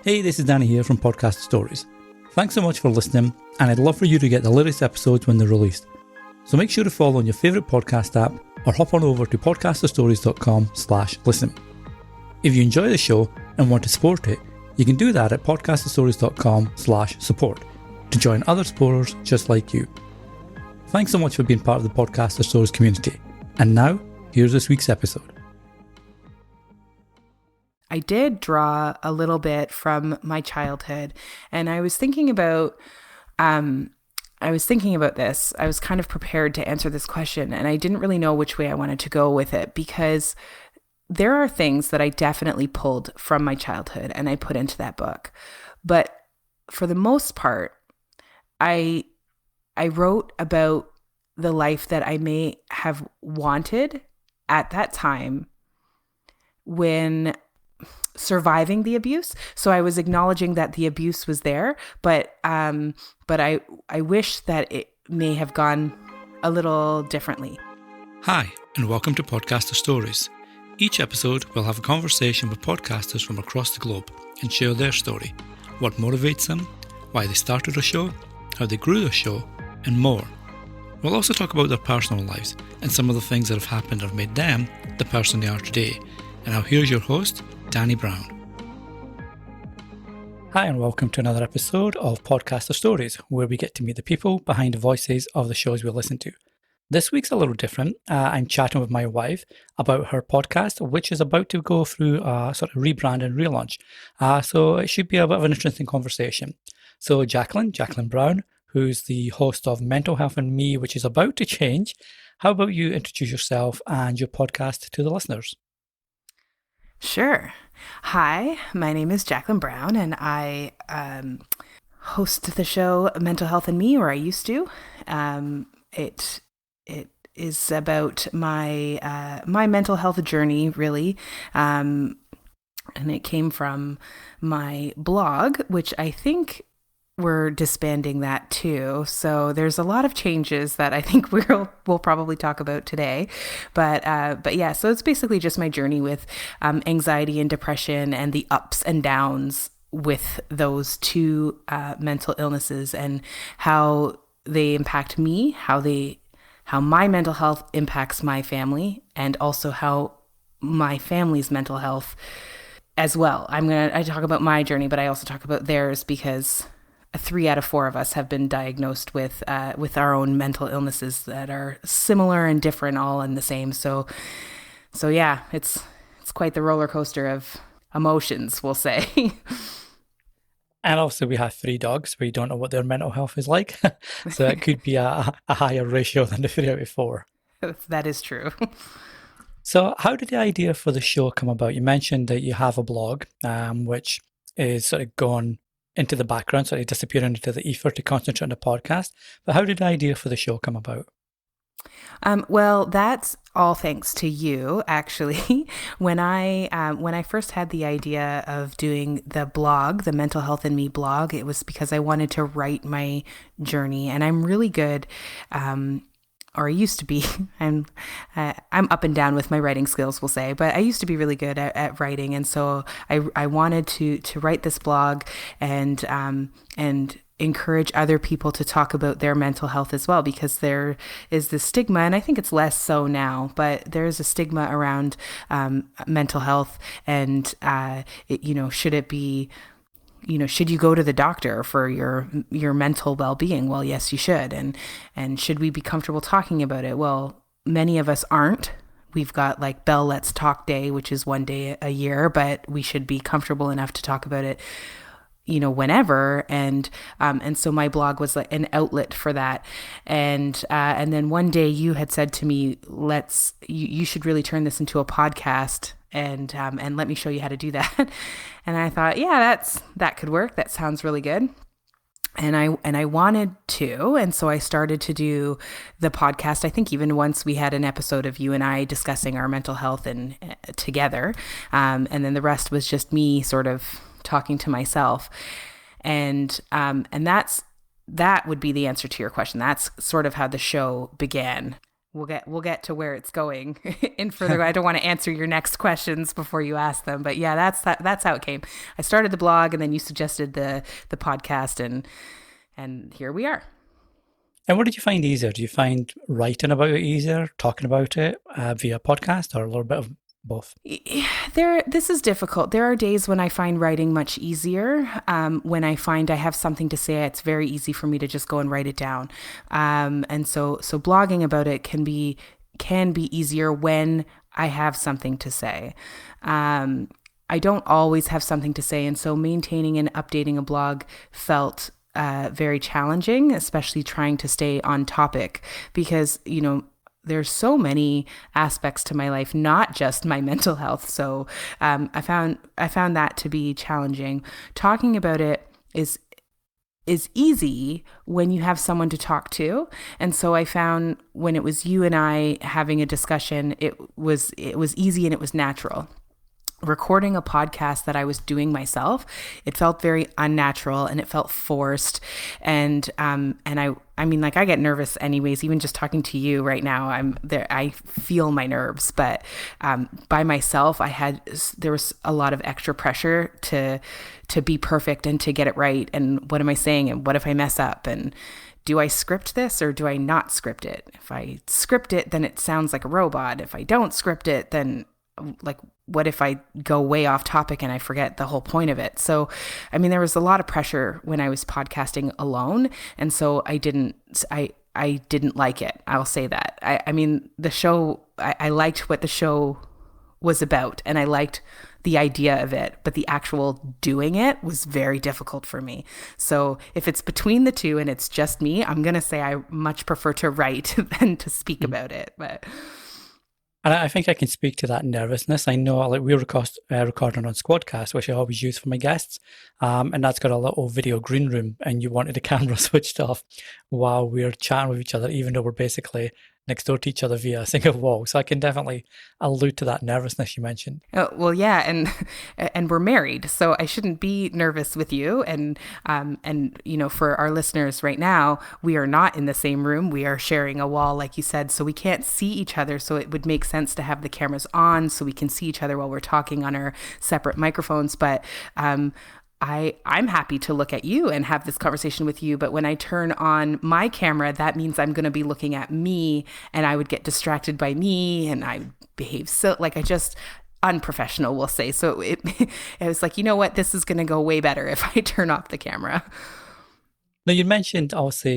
Hey, this is Danny here from Podcast Stories. Thanks so much for listening, and I'd love for you to get the latest episodes when they're released. So make sure to follow on your favourite podcast app or hop on over to podcasterstories.com/listen. If you enjoy the show and want to support it, you can do that at podcasterstories.com/support to join other supporters just like you. Thanks so much for being part of the Podcaster Stories community. And now, here's this week's episode. I did draw a little bit from my childhood, and I was thinking about this. I was kind of prepared to answer this question, and I didn't really know which way I wanted to go with it, because there are things that I definitely pulled from my childhood and I put into that book. But for the most part, I wrote about the life that I may have wanted at that time when surviving the abuse. So I was acknowledging that the abuse was there, but I wish that it may have gone a little differently. Hi, and welcome to Podcaster Stories. Each episode will have a conversation with podcasters from across the globe and share their story, what motivates them, why they started a show, how they grew the show, and more. We'll also talk about their personal lives and some of the things that have happened that have made them the person they are today. And now here's your host, Danny Brown. Hi, and welcome to another episode of Podcaster Stories, where we get to meet the people behind the voices of the shows we listen to. This week's a little different. I'm chatting with my wife about her podcast, which is about to go through a sort of rebrand and relaunch. So it should be a bit of an interesting conversation. So Jaclyn Brown, who's the host of Mental Health and Me, which is about to change. How about you introduce yourself and your podcast to the listeners? Sure. Hi, my name is Jaclyn Brown, and I host the show Mental Health and Me, or I used to. It is about my mental health journey, really, and it came from my blog, which I think we're disbanding that too. So there's a lot of changes that I think we'll probably talk about today. But yeah, so it's basically just my journey with anxiety and depression and the ups and downs with those two mental illnesses and how they impact me, how my mental health impacts my family, and also how my family's mental health as well. I talk about my journey, but I also talk about theirs, because 3 out of 4 of us have been diagnosed with our own mental illnesses that are similar and different, all in the same. So yeah, it's quite the roller coaster of emotions, we'll say. And also we have 3 dogs. We don't know what their mental health is like. So it could be a higher ratio than the 3 out of 4. That is true. So how did the idea for the show come about? You mentioned that you have a blog, which is sort of gone into the background, sort of disappearing into the ether to concentrate on the podcast. But how did the idea for the show come about? Well, that's all thanks to you, actually. When I first had the idea of doing the blog, the Mental Health and Me blog, it was because I wanted to write my journey, and I'm really good, or I used to be. I'm up and down with my writing skills, we'll say, but I used to be really good at writing, and so I wanted to write this blog and encourage other people to talk about their mental health as well, because there is this stigma, and I think it's less so now, but there is a stigma around mental health, and should it be, should you go to the doctor for your mental well-being? Well, yes, you should. And should we be comfortable talking about it? Well, many of us aren't. We've got like Bell Let's Talk Day, which is 1 day a year, but we should be comfortable enough to talk about it, whenever. And so my blog was like an outlet for that. And then one day you had said to me, you should really turn this into a podcast, and let me show you how to do that. And I thought, yeah, that could work. That sounds really good. And I wanted to, and so I started to do the podcast. I think even once we had an episode of you and I discussing our mental health and together, and then the rest was just me sort of talking to myself, and that would be the answer to your question. That's sort of how the show began. we'll get to where it's going in further. I don't want to answer your next questions before you ask them, but yeah, that's how it came. I started the blog, and then you suggested the podcast, and here we are. And what did you find easier? Do you find writing about it easier, talking about it via podcast, or a little bit of both? This is difficult. There are days when I find writing much easier. When I find I have something to say, it's very easy for me to just go and write it down. And so blogging about it can be easier when I have something to say. I don't always have something to say, and so maintaining and updating a blog felt very challenging, especially trying to stay on topic, because there's so many aspects to my life, not just my mental health. So I found that to be challenging. Talking about it is easy when you have someone to talk to. And so I found when it was you and I having a discussion, it was easy and it was natural. Recording a podcast that I was doing myself, it felt very unnatural and it felt forced. And I mean, like, I get nervous anyways, even just talking to you right now. I'm there, I feel my nerves, but by myself, there was a lot of extra pressure to be perfect and to get it right. And what am I saying? And what if I mess up? And do I script this or do I not script it? If I script it, then it sounds like a robot. If I don't script it, then like, what if I go way off topic and I forget the whole point of it? So, I mean, there was a lot of pressure when I was podcasting alone. And so I didn't like it. I'll say that. I mean, the show, I liked what the show was about and I liked the idea of it, but the actual doing it was very difficult for me. So if it's between the two and it's just me, I'm going to say I much prefer to write than to speak about it. But And I think I can speak to that nervousness. I know, like, we're recording on Squadcast, which I always use for my guests, and that's got a little video green room, and you wanted the camera switched off while we're chatting with each other, even though we're basically next door to each other via a single wall. So I can definitely allude to that nervousness you mentioned. well, yeah, and we're married, so I shouldn't be nervous with you. And for our listeners right now, we are not in the same room. We are sharing a wall, like you said, so we can't see each other. So it would make sense to have the cameras on so we can see each other while we're talking on our separate microphones. But I'm happy to look at you and have this conversation with you. But when I turn on my camera, that means I'm going to be looking at me and I would get distracted by me and I behave so like I just unprofessional, we'll say. So it was like, you know what, this is going to go way better if I turn off the camera. Now, you mentioned also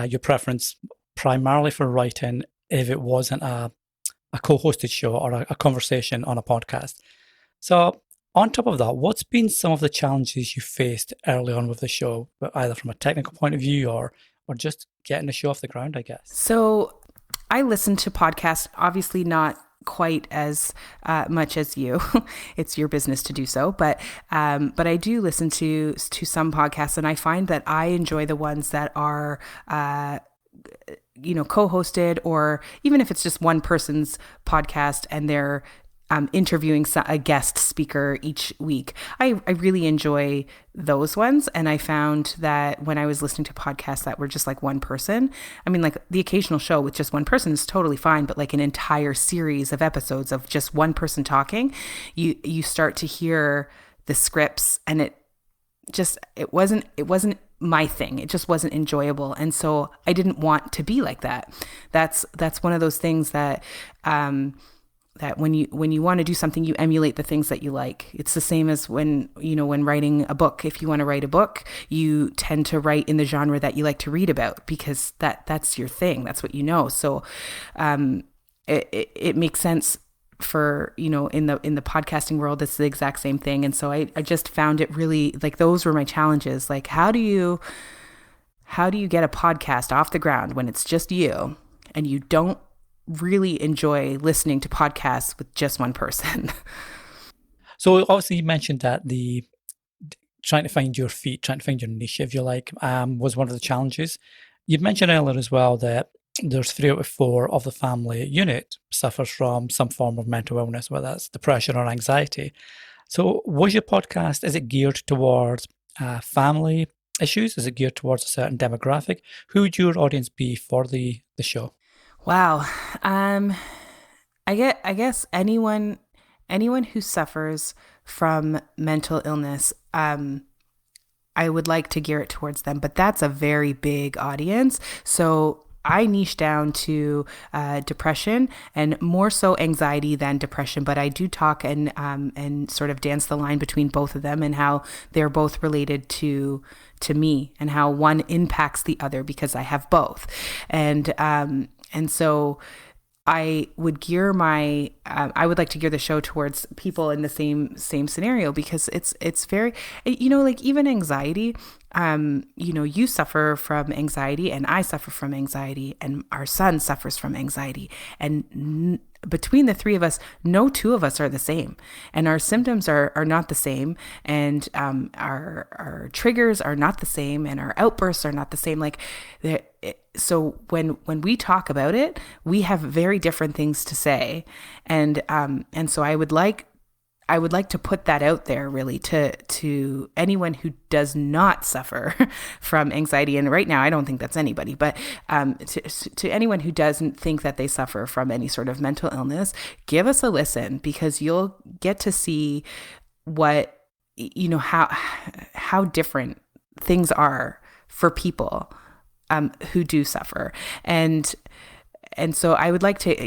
your preference primarily for writing if it wasn't a co-hosted show or a conversation on a podcast. So on top of that, what's been some of the challenges you faced early on with the show, either from a technical point of view or just getting the show off the ground, I guess? So I listen to podcasts, obviously not quite as much as you. It's your business to do so, but I do listen to some podcasts, and I find that I enjoy the ones that are co-hosted, or even if it's just one person's podcast and they're interviewing a guest speaker each week. I really enjoy those ones. And I found that when I was listening to podcasts that were just like one person, I mean, like the occasional show with just one person is totally fine, but like an entire series of episodes of just one person talking, you start to hear the scripts and it wasn't my thing. It just wasn't enjoyable. And so I didn't want to be like that. That's one of those things that when you want to do something, you emulate the things that you like. It's the same as when writing a book. If you want to write a book, you tend to write in the genre that you like to read about because that's your thing. That's what you know. So it makes sense for, in the podcasting world, it's the exact same thing. And so I just found it really, like, those were my challenges. Like, how do you get a podcast off the ground when it's just you and you don't really enjoy listening to podcasts with just one person? So obviously you mentioned that the trying to find your feet, trying to find your niche, if you like, was one of the challenges. You mentioned earlier as well that there's 3 out of 4 of the family unit suffers from some form of mental illness, whether that's depression or anxiety. So was your podcast, is it geared towards family issues? Is it geared towards a certain demographic? Who would your audience be for the show? Wow. Um, I guess anyone who suffers from mental illness, I would like to gear it towards them, but that's a very big audience. So I niche down to depression and more so anxiety than depression, but I do talk and sort of dance the line between both of them and how they're both related to me and how one impacts the other because I have both, and so I would like to gear the show towards people in the same scenario because it's very, like even anxiety, you suffer from anxiety and I suffer from anxiety and our son suffers from anxiety, and between the three of us, no two of us are the same, and our symptoms are not the same, and our triggers are not the same, and our outbursts are not the same. So when we talk about it, we have very different things to say, and so I would like to put that out there really to anyone who does not suffer from anxiety. And right now, I don't think that's anybody, but to anyone who doesn't think that they suffer from any sort of mental illness, give us a listen because you'll get to see what, how different things are for people who do suffer. And so I would like to,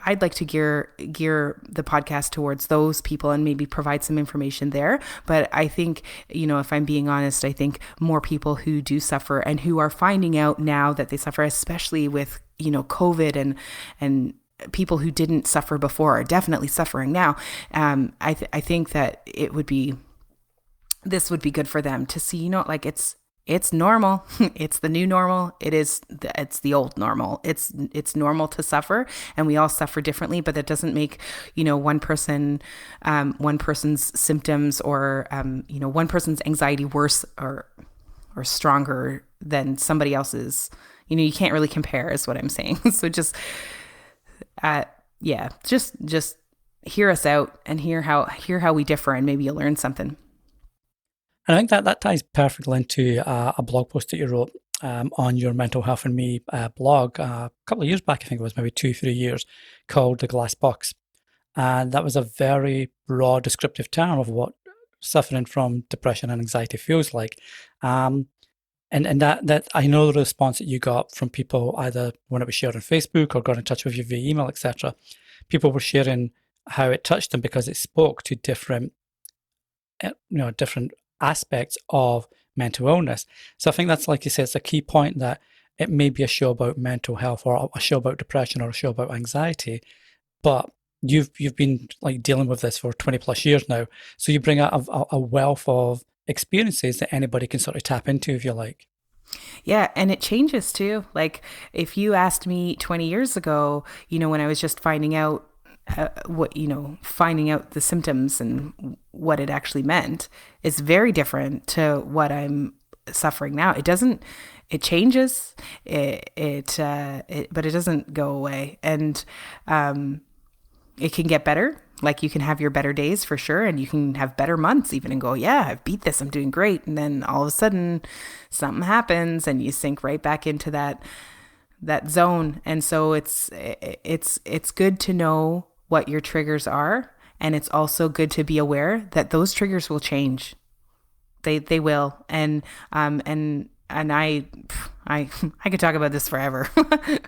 I'd like to gear the podcast towards those people and maybe provide some information there. But I think, if I'm being honest, I think more people who do suffer and who are finding out now that they suffer, especially with, COVID and people who didn't suffer before are definitely suffering now. I think that this would be good for them to see, like it's normal. It's the new normal. It's the old normal. It's normal to suffer, and we all suffer differently, but that doesn't make, one person's symptoms or, one person's anxiety worse or stronger than somebody else's. You can't really compare is what I'm saying. So just hear us out and hear how we differ, and maybe you'll learn something. And I think that ties perfectly into a blog post that you wrote on your Mental Health and Me blog a couple of years back. I think it was maybe 2-3 years, called The Glass Box. And that was a very broad descriptive term of what suffering from depression and anxiety feels like. And that I know the response that you got from people, either when it was shared on Facebook or got in touch with you via email, etc. People were sharing how it touched them because it spoke to different aspects of mental illness. So I think that's, like you said, it's a key point that it may be a show about mental health or a show about depression or a show about anxiety, but you've been like dealing with this for 20 plus years now. So you bring out a wealth of experiences that anybody can sort of tap into, if you like. Yeah, and it changes too. Like if you asked me 20 years ago, when I was just finding out finding out the symptoms and what it actually meant is very different to what I'm suffering now. It changes, but it doesn't go away. And it can get better. Like you can have your better days for sure. And you can have better months even and go, yeah, I've beat this. I'm doing great. And then all of a sudden something happens and you sink right back into that zone. And so it's good to know what your triggers are. And it's also good to be aware that those triggers will change. They will. And I could talk about this forever.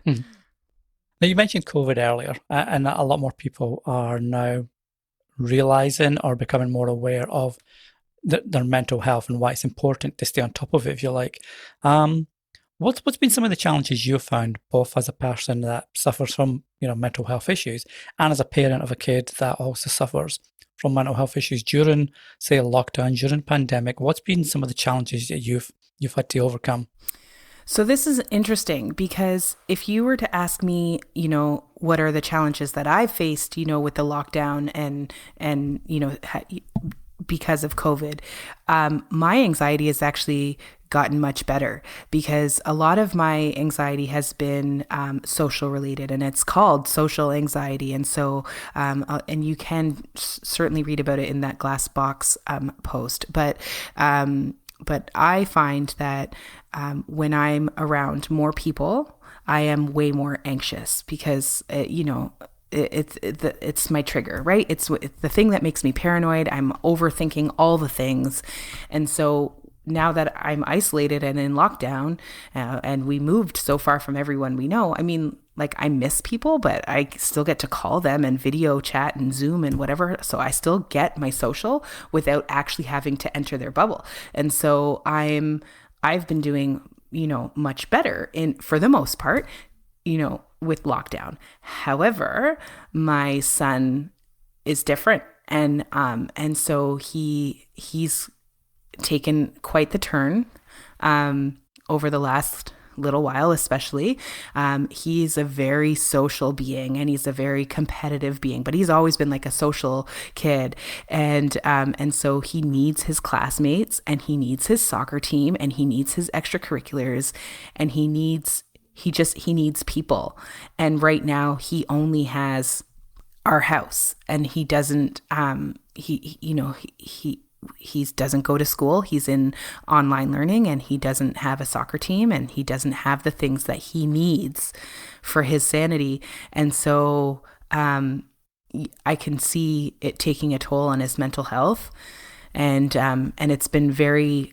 Now, you mentioned COVID earlier, and a lot more people are now realizing or becoming more aware of their mental health and why it's important to stay on top of it, if you like. What's been some of the challenges you've found, both as a person that suffers from mental health issues and as a parent of a kid that also suffers from mental health issues during, say, lockdown, during pandemic? What's been some of the challenges that you've had to overcome? So this is interesting because if you were to ask me, what are the challenges that I've faced, with the lockdown and because of COVID, my anxiety has actually gotten much better because a lot of my anxiety has been social related, and it's called social anxiety. And so, and you can certainly read about it in that Glass Box post. But I find that when I'm around more people, I am way more anxious because, it's my trigger, right? It's the thing that makes me paranoid. I'm overthinking all the things. And so now that I'm isolated and in lockdown, and we moved so far from everyone we know, I mean, like, I miss people, but I still get to call them and video chat and Zoom and whatever. So I still get my social without actually having to enter their bubble. And so I've been doing, much better for the most part, with lockdown. However, my son is different. And so he's taken quite the turn, over the last little while, especially. He's a very social being, and he's a very competitive being, but he's always been like a social kid. And so he needs his classmates, and he needs his soccer team, and he needs his extracurriculars, and he needs people. And right now he only has our house, and he doesn't, he doesn't go to school. He's in online learning, and he doesn't have a soccer team, and he doesn't have the things that he needs for his sanity. And so I can see it taking a toll on his mental health, and it's been very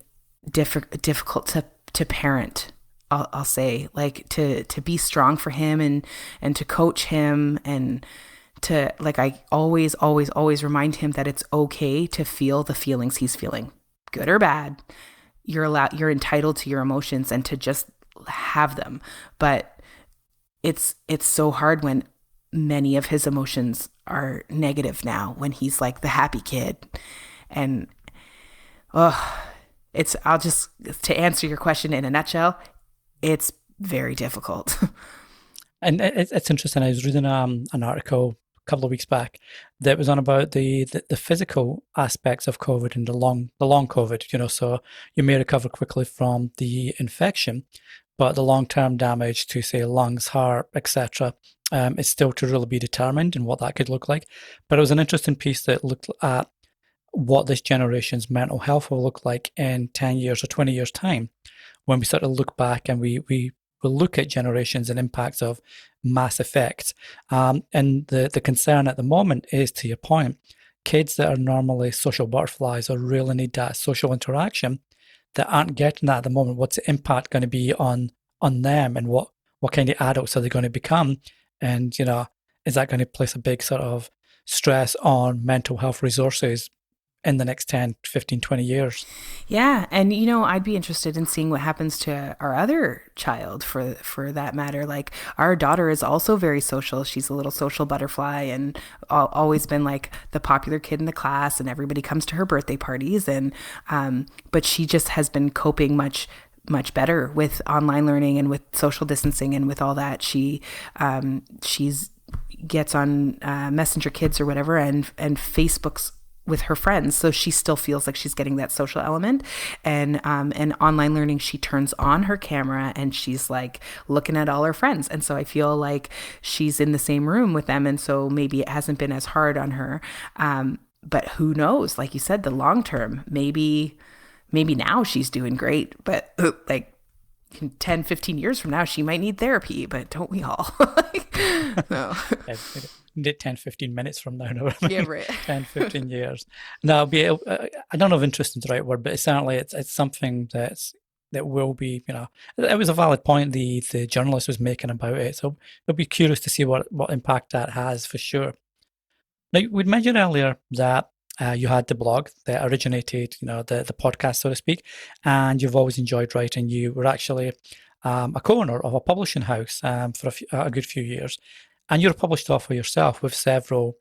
difficult to parent. I'll say, like, to be strong for him, and to coach him, and to, like, I always remind him that it's okay to feel the feelings he's feeling, good or bad. You're entitled to your emotions and to just have them. But it's so hard when many of his emotions are negative now, when he's like the happy kid. And to answer your question in a nutshell, it's very difficult. And it's interesting. I was reading an article a couple of weeks back that was on about the physical aspects of COVID and the long COVID. So you may recover quickly from the infection, but the long-term damage to, say, lungs, heart, etc., is still to really be determined, and what that could look like. But it was an interesting piece that looked at what this generation's mental health will look like in 10 years or 20 years' time, when we start to look back and we will look at generations and impacts of mass effects. And the concern at the moment is, to your point, kids that are normally social butterflies or really need that social interaction that aren't getting that at the moment. What's the impact going to be on them, and what kind of adults are they going to become? And, is that going to place a big sort of stress on mental health resources in the next 10, 15, 20 years? Yeah. And, I'd be interested in seeing what happens to our other child, for that matter. Like, our daughter is also very social. She's a little social butterfly, and always been like the popular kid in the class, and everybody comes to her birthday parties. And, but she just has been coping much better with online learning and with social distancing and with all that. She's gets on Messenger Kids or whatever, and Facebook's with her friends, so she still feels like she's getting that social element. And online learning, she turns on her camera and she's like looking at all her friends, and so I feel like she's in the same room with them, and so maybe it hasn't been as hard on her. But who knows? Like you said, the long term, maybe now she's doing great, but like 10, 15 years from now, she might need therapy, but don't we all? No. 10, 15 minutes from now. No, yeah, right. 10, 15 years. No, I don't know if interesting is the right word, but certainly it's something that will be, it was a valid point the journalist was making about it. So it'll be curious to see what impact that has, for sure. Now, we'd mentioned earlier that you had the blog that originated, the podcast, so to speak, and you've always enjoyed writing. You were actually a co-owner of a publishing house for a good few years, and you're a published author yourself with several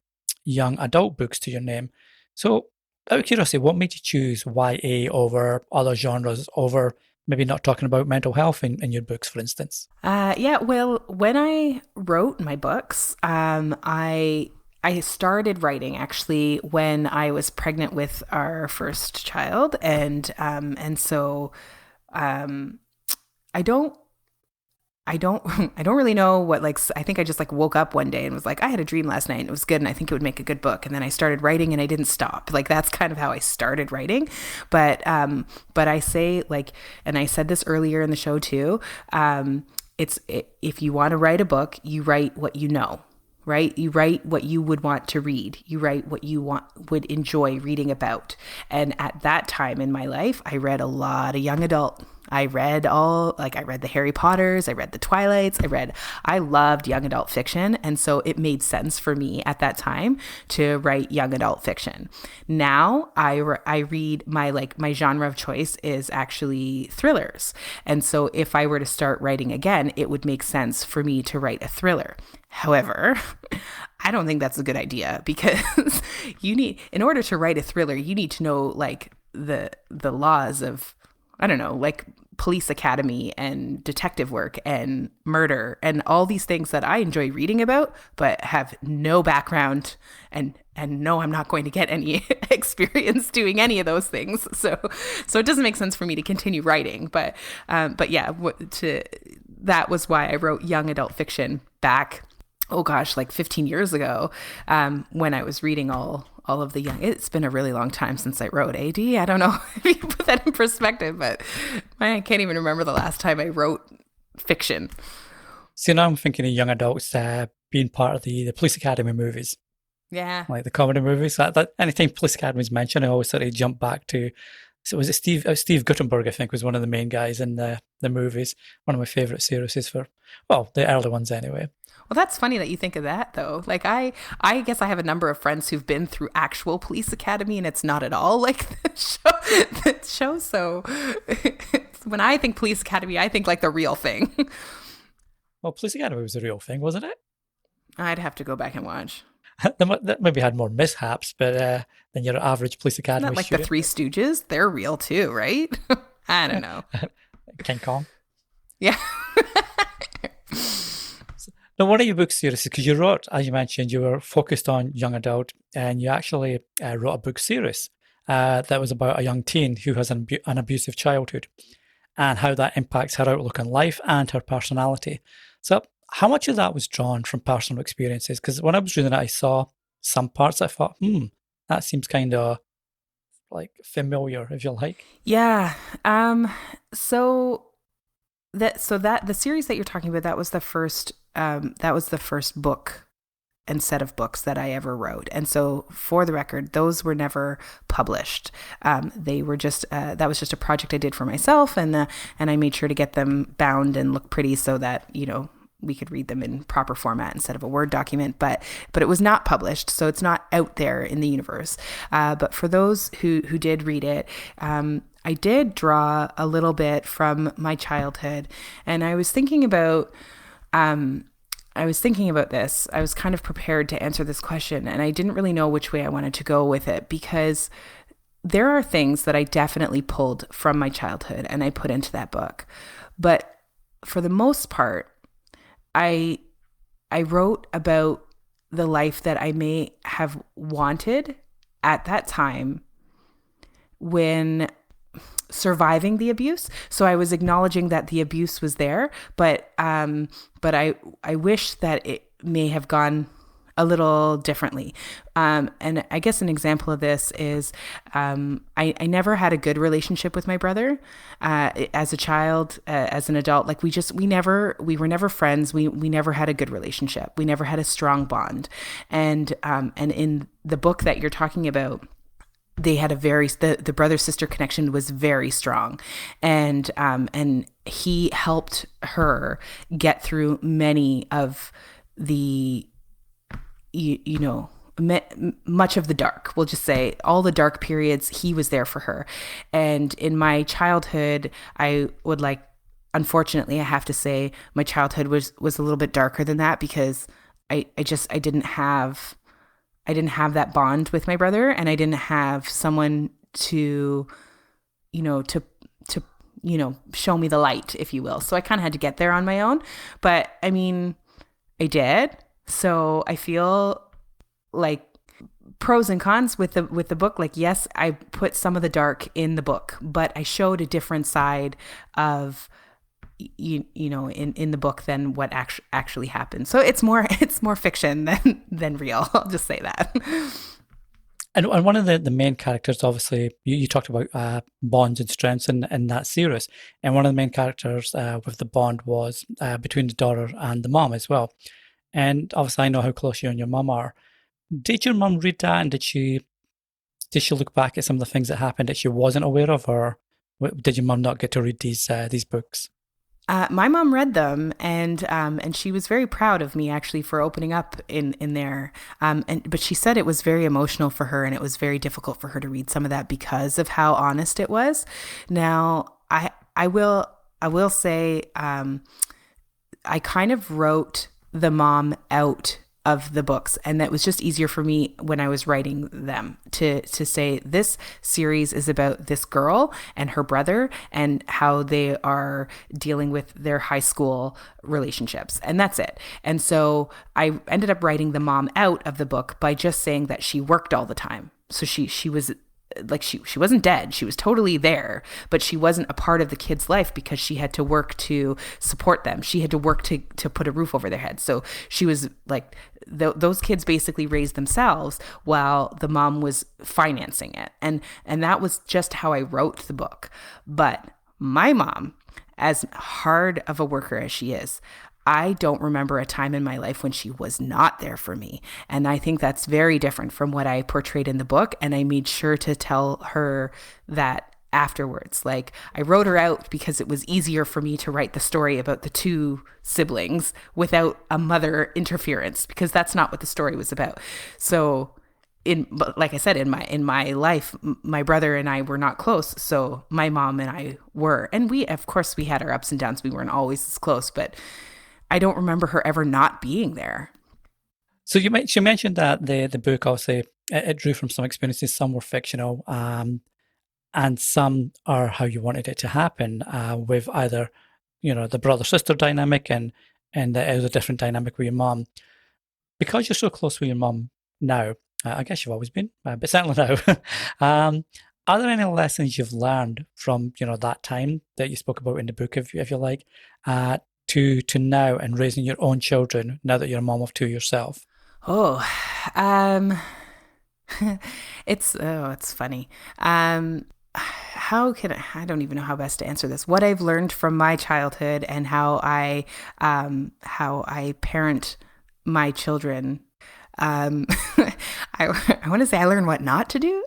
young adult books to your name. So, out of curiosity, what made you choose YA over other genres, over maybe not talking about mental health in your books, for instance? Well, when I wrote my books, I started writing actually when I was pregnant with our first child, and so I don't really know what, like, I think I just like woke up one day and was like, I had a dream last night and it was good, and I think it would make a good book. And then I started writing and I didn't stop. Like, that's kind of how I started writing. But I say, like, and I said this earlier in the show too, if you want to write a book, you write what you know, right? You write what you would want to read. You write what you would enjoy reading about. And at that time in my life, I read a lot of young adult. I read the Harry Potters, I read the Twilights, I loved young adult fiction. And so it made sense for me at that time to write young adult fiction. Now I read my genre of choice is actually thrillers. And so if I were to start writing again, it would make sense for me to write a thriller. However, I don't think that's a good idea because in order to write a thriller, you need to know like the laws of, I don't know, like police academy and detective work and murder and all these things that I enjoy reading about, but have no background and no, I'm not going to get any experience doing any of those things. So it doesn't make sense for me to continue writing. But yeah, that was why I wrote young adult fiction back, oh gosh, like 15 years ago, when I was reading all of the young. It's been a really long time since I wrote AD. I don't know if you put that in perspective, but I can't even remember the last time I wrote fiction. So now I'm thinking of young adults being part of the Police Academy movies. Yeah. Like the comedy movies. That anytime Police Academy is mentioned, I always sort of jump back to, so was it Steve Guttenberg, I think, was one of the main guys in the movies. One of my favorite series the early ones anyway. Well, that's funny that you think of that, though. Like, I guess I have a number of friends who've been through actual police academy, and it's not at all like the show. So when I think police academy, I think like the real thing. Well, Police Academy was the real thing, wasn't it? I'd have to go back and watch. That maybe had more mishaps, but than your average Police Academy. Not like shooting. The Three Stooges, they're real too, right? I don't know. King Kong. Yeah. Now, one of your book series, because you wrote, as you mentioned, you were focused on young adult, and you actually wrote a book series that was about a young teen who has an abusive childhood and how that impacts her outlook on life and her personality. So how much of that was drawn from personal experiences? Because when I was reading it, I saw some parts I thought, that seems kind of like familiar, if you like. Yeah. So the series that you're talking about, that was the first book and set of books that I ever wrote. And so for the record, those were never published. They were just, that was just a project I did for myself. And I made sure to get them bound and look pretty so that, we could read them in proper format instead of a Word document, but it was not published. So it's not out there in the universe. But for those who did read it, I did draw a little bit from my childhood, and I was thinking about this. I was kind of prepared to answer this question, and I didn't really know which way I wanted to go with it, because there are things that I definitely pulled from my childhood and I put into that book. But for the most part, I wrote about the life that I may have wanted at that time when surviving the abuse. So I was acknowledging that the abuse was there, but I wish that it may have gone a little differently. And I guess an example of this is I never had a good relationship with my brother as a child, as an adult. Like we were never friends. We never had a good relationship. We never had a strong bond. And in the book that you're talking about, they had the brother-sister connection was very strong, and he helped her get through many of the, much of the dark. We'll just say all the dark periods, he was there for her. And in my childhood, unfortunately, I have to say my childhood was a little bit darker than that, because I didn't have that bond with my brother, and I didn't have someone to show me the light, if you will. So I kind of had to get there on my own, but I mean, I did. So I feel like pros and cons with the book. Like, yes, I put some of the dark in the book, but I showed a different side of in the book than what actually happened. So it's more fiction than real. I'll just say that. And one of the main characters, obviously, you talked about bonds and strengths in that series. And one of the main characters with the bond was between the daughter and the mom as well. And obviously, I know how close you and your mum are. Did your mum read that, and did she look back at some of the things that happened that she wasn't aware of, or did your mum not get to read these books? My mom read them, and she was very proud of me actually for opening up in there. But she said it was very emotional for her, and it was very difficult for her to read some of that because of how honest it was. Now, I will say, I kind of wrote the mom out of the books, and that was just easier for me when I was writing them to say this series is about this girl and her brother and how they are dealing with their high school relationships, and that's it. And so I ended up writing the mom out of the book by just saying that she worked all the time. So she was like she wasn't dead, she was totally there, but she wasn't a part of the kids' life because she had to work to support them, she had to work to put a roof over their heads. So she was like those kids basically raised themselves while the mom was financing it, and that was just how I wrote the book. But my mom, as hard of a worker as she is, I don't remember a time in my life when she was not there for me. And I think that's very different from what I portrayed in the book. And I made sure to tell her that afterwards. Like, I wrote her out because it was easier for me to write the story about the two siblings without a mother interference, because that's not what the story was about. So, like I said, in my life, my brother and I were not close, so my mom and I were, and we, of course, we had our ups and downs, we weren't always as close, but I don't remember her ever not being there. So you mentioned that the book, obviously, it drew from some experiences. Some were fictional, and some are how you wanted it to happen, with either, the brother sister dynamic, and it was a different dynamic with your mom. Because you're so close with your mom now, I guess you've always been, but certainly now. Are there any lessons you've learned from that time that you spoke about in the book, if you like, to now and raising your own children now that you're a mom of two yourself? Oh, um, it's funny. How can I don't even know how best to answer this. What I've learned from my childhood and how I parent my children. Um, I want to say I learned what not to do.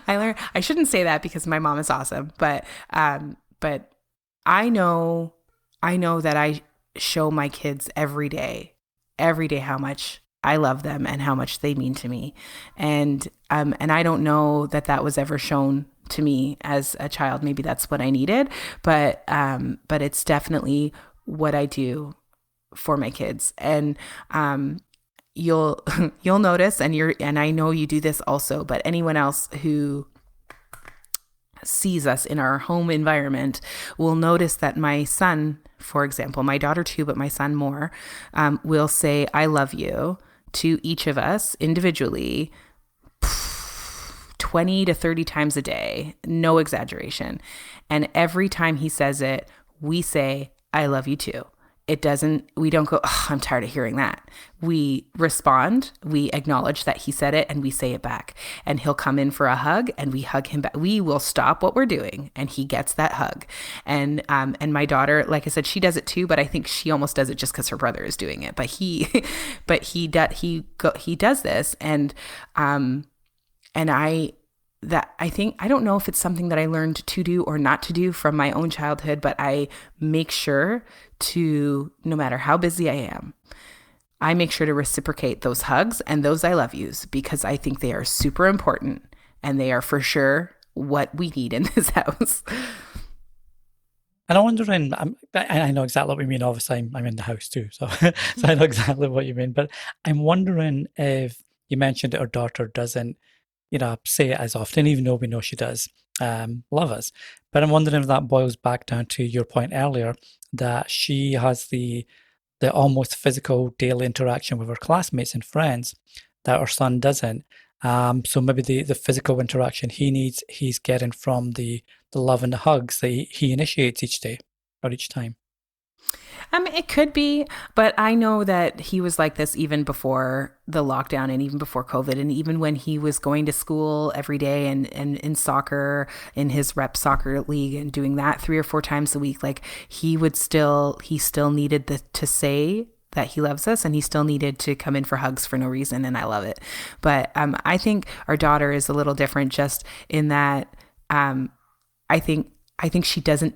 I shouldn't say that because my mom is awesome, but I know, I know that I show my kids every day how much I love them and how much they mean to me. And I don't know that that was ever shown to me as a child. Maybe that's what I needed, but it's definitely what I do for my kids. And you'll you'll notice, and I know you do this also, but anyone else who sees us in our home environment will notice that my son, for example, my daughter too, but my son more, will say I love you to each of us individually 20 to 30 times a day, no exaggeration. And every time he says it, we say I love you too. We don't go, oh, I'm tired of hearing that. We respond, we acknowledge that he said it, and we say it back. And he'll come in for a hug, and we hug him back. We will stop what we're doing, and he gets that hug. And my daughter, like I said, she does it too, but I think she almost does it just because her brother is doing it. But he does this, and I think, I don't know if it's something that I learned to do or not to do from my own childhood, but I make sure to, no matter how busy I am, I make sure to reciprocate those hugs and those I love yous, because I think they are super important, and they are for sure what we need in this house. And I'm wondering, I know exactly what you mean. Obviously, I'm in the house too, so so I know exactly what you mean. But I'm wondering if you mentioned that our daughter doesn't, say it as often, even though we know she does love us. But I'm wondering if that boils back down to your point earlier, that she has the almost physical daily interaction with her classmates and friends that our son doesn't. So maybe the physical interaction he's getting from the love and the hugs that he initiates each day or each time. I mean, it could be, but I know that he was like this even before the lockdown and even before COVID. And even when he was going to school every day and in soccer, in his rep soccer league and doing that 3 or 4 times a week, like he still needed to say that he loves us, and he still needed to come in for hugs for no reason. And I love it. But I think our daughter is a little different just in that I think she doesn't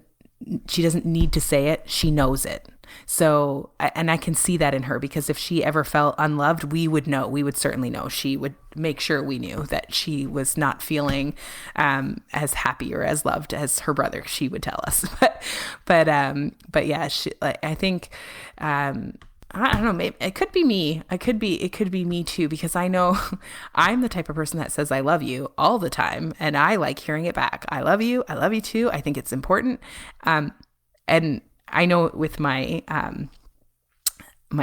need to say it. She knows it. So, and I can see that in her, because if she ever felt unloved, we would know. We would certainly know. She would make sure we knew that she was not feeling as happy or as loved as her brother. She would tell us. But yeah, I think. I don't know. Maybe it could be me. It could be me too, because I know I'm the type of person that says I love you all the time, and I like hearing it back. I love you. I love you too. I think it's important. And I know with my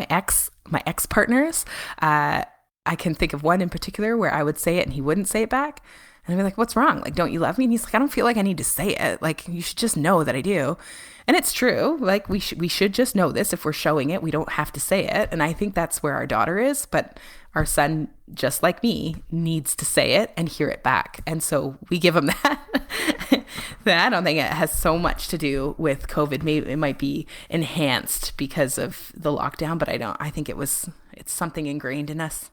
ex partners, I can think of one in particular where I would say it and he wouldn't say it back. And I'd be like, what's wrong? Like, don't you love me? And he's like, I don't feel like I need to say it. Like, you should just know that I do. And it's true. Like, we should just know this. If we're showing it, we don't have to say it. And I think that's where our daughter is. But our son, just like me, needs to say it and hear it back. And so we give him that. That I don't think it has so much to do with COVID. Maybe it might be enhanced because of the lockdown, but I think it's something ingrained in us.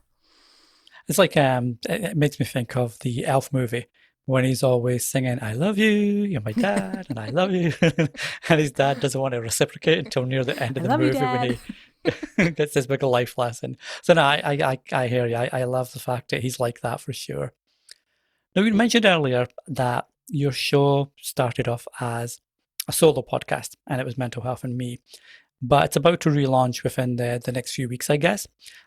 It's like it makes me think of the Elf movie when he's always singing, "I love you, you're my dad, and I love you," and his dad doesn't want to reciprocate until near the end of I the love you, movie when Dad. he gets this big life lesson. So no, I hear you. I love the fact that he's like that for sure. Now, you mentioned earlier that your show started off as a solo podcast, and it was Mental Health and Me, but it's about to relaunch within the next few weeks, I guess.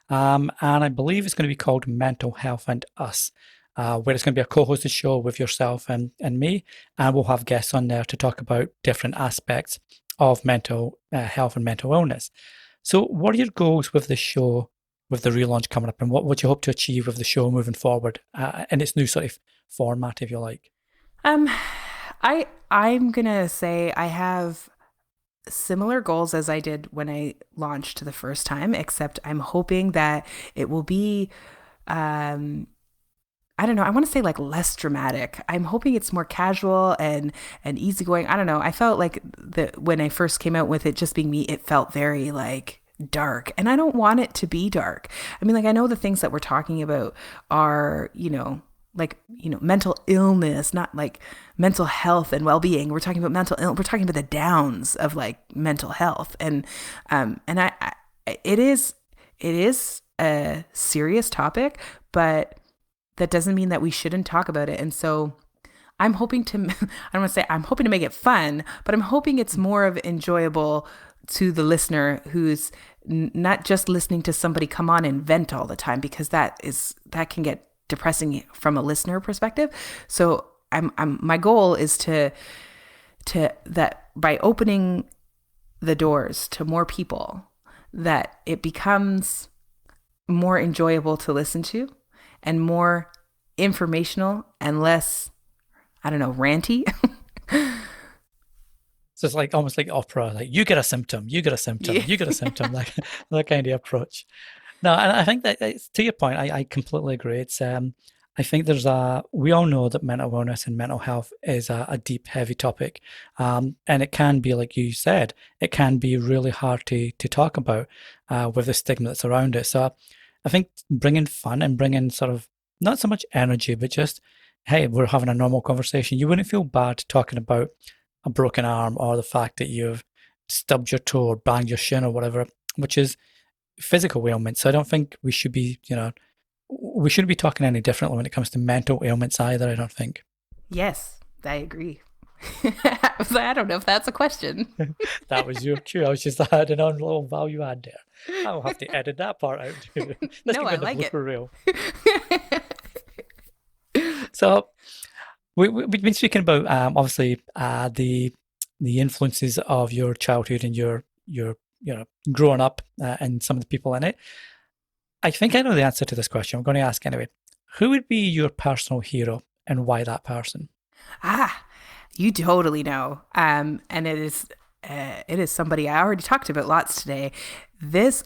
And I believe it's going to be called Mental Health and Us, where it's going to be a co-hosted show with yourself and me, and we'll have guests on there to talk about different aspects of mental health and mental illness. So what are your goals with the show, with the relaunch coming up, and what would you hope to achieve with the show moving forward in its new sort of format, if you like? Um, I'm gonna say I have similar goals as I did when I launched the first time, except I'm hoping that it will be, I don't know, I want to say like less dramatic. I'm hoping it's more casual and easygoing. I don't know. I felt like when I first came out with it just being me, it felt very like dark, and I don't want it to be dark. I mean, like, I know the things that we're talking about are, mental illness, not like mental health and well-being. We're talking about we're talking about the downs of like mental health. And it is a serious topic, but that doesn't mean that we shouldn't talk about it. And so I'm hoping to, I don't want to say I'm hoping to make it fun, but I'm hoping it's more of enjoyable to the listener who's not just listening to somebody come on and vent all the time, because that can get depressing from a listener perspective. So my goal is to that by opening the doors to more people, that it becomes more enjoyable to listen to and more informational and less, I don't know, ranty. So it's like almost like opera, like you get a symptom, you get a symptom, Yeah. you get a symptom, like that kind of approach. No, and I think that to your point, I completely agree. It's I think we all know that mental illness and mental health is a deep, heavy topic, and it can be, like you said, it can be really hard to talk about with the stigma that's around it. So I think bringing fun and bringing sort of not so much energy, but just, hey, we're having a normal conversation. You wouldn't feel bad talking about a broken arm or the fact that you've stubbed your toe or banged your shin or whatever, which is physical ailments. So I don't think we should be, we shouldn't be talking any differently when it comes to mental ailments either, I don't think. Yes, I agree. I don't know if that's a question. That was your cue. I was just adding on a little value add there. I'll have to edit that part out too. Let's No, give I it the like it. blooper reel. So we've been speaking about obviously the influences of your childhood and your growing up and some of the people in it. I think I know the answer to this question. I'm going to ask anyway. Who would be your personal hero and why that person? You totally know. And it is it is somebody I already talked about lots today.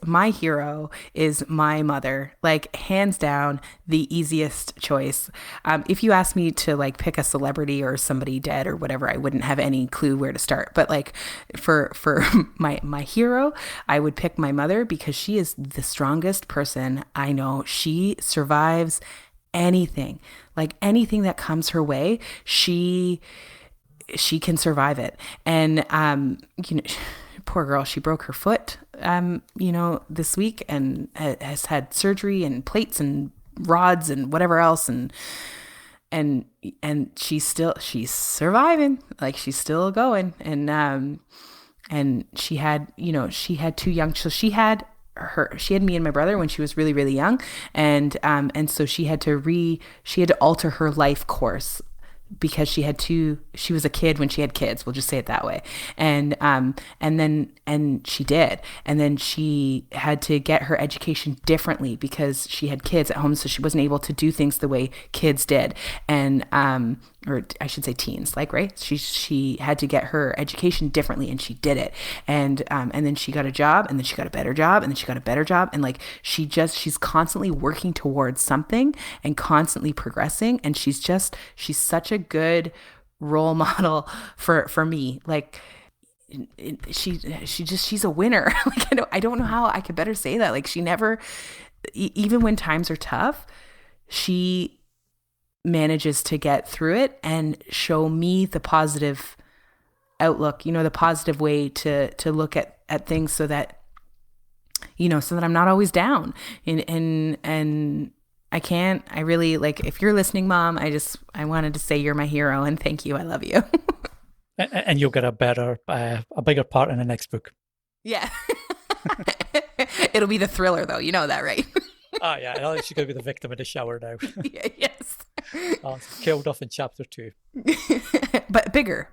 My hero is my mother, like hands down the easiest choice. If you asked me to like pick a celebrity or somebody dead or whatever, I wouldn't have any clue where to start. But like for my hero, I would pick my mother because she is the strongest person I know. She survives anything, like anything that comes her way. She can survive it. And, poor girl, she broke her foot, this week and has had surgery and plates and rods and whatever else. And she's surviving, like she's still going. And she had two young, so she had me and my brother when she was really, really young. And so she had to alter her life course because she was a kid when she had kids. We'll just say it that way. And she did. And then she had to get her education differently because she had kids at home. So she wasn't able to do things the way kids did. And, or I should say teens, like, right? She had to get her education differently and she did it. And then she got a job and then she got a better job and then she got a better job. And like, she's constantly working towards something and constantly progressing. And she's such a good role model for me. Like, she's a winner. Like, I don't know how I could better say that. Like, she never, even when times are tough, she manages to get through it and show me the positive outlook, the positive way to look at things so that I'm not always down. And I really, like, if you're listening, Mom, I wanted to say you're my hero and thank you. I love you. And you'll get a bigger part in the next book. Yeah. It'll be the thriller though. You know that, right? Oh yeah, she's going to be the victim in the shower now. Yeah, yes. Killed off in chapter 2. But bigger.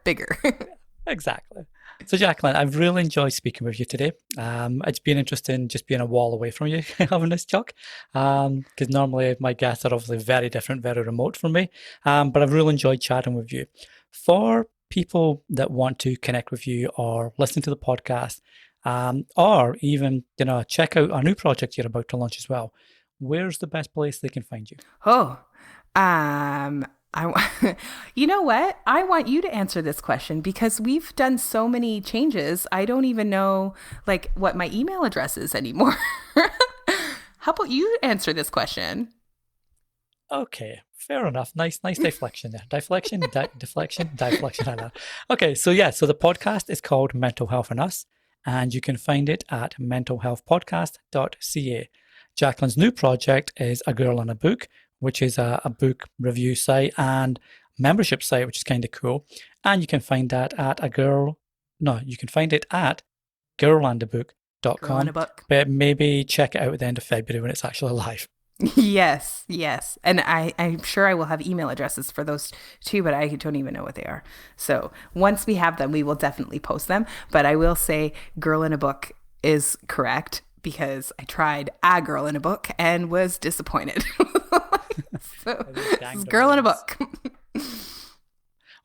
Exactly. So Jaclyn, I've really enjoyed speaking with you today. It's been interesting just being a wall away from you having this talk, because normally my guests are obviously very different, very remote from me, but I've really enjoyed chatting with you. For people that want to connect with you or listen to the podcast, or even check out a new project you're about to launch as well, where's the best place they can find you? You know what? I want you to answer this question because we've done so many changes. I don't even know like what my email address is anymore. How about you answer this question? Okay, fair enough. Nice deflection there. Deflection. I know. Okay, so the podcast is called Mental Health and Us, and you can find it at mentalhealthpodcast.ca. Jaclyn's new project is A Girl and a Book, which is a book review site and membership site, which is kind of cool. And you can find that at girlandabook.com. Girl and a Book. But maybe check it out at the end of February when it's actually live. Yes. And I'm sure I will have email addresses for those too, but I don't even know what they are. So once we have them, we will definitely post them. But I will say Girl in a Book is correct because I tried A Girl in a Book and was disappointed. So it's Girl in a Book.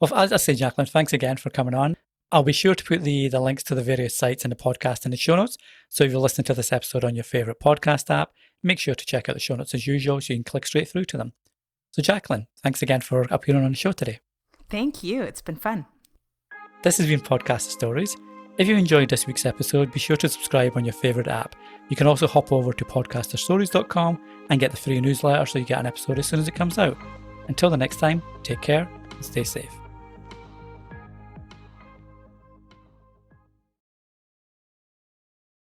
Well, as I say, Jaclyn, thanks again for coming on. I'll be sure to put the links to the various sites and the podcast in the show notes. So if you're listening to this episode on your favorite podcast app, make sure to check out the show notes as usual so you can click straight through to them. So Jaclyn, thanks again for appearing on the show today. Thank you. It's been fun. This has been Podcast Stories. If you enjoyed this week's episode, be sure to subscribe on your favorite app. You can also hop over to podcasterstories.com and get the free newsletter so you get an episode as soon as it comes out. Until the next time, take care and stay safe.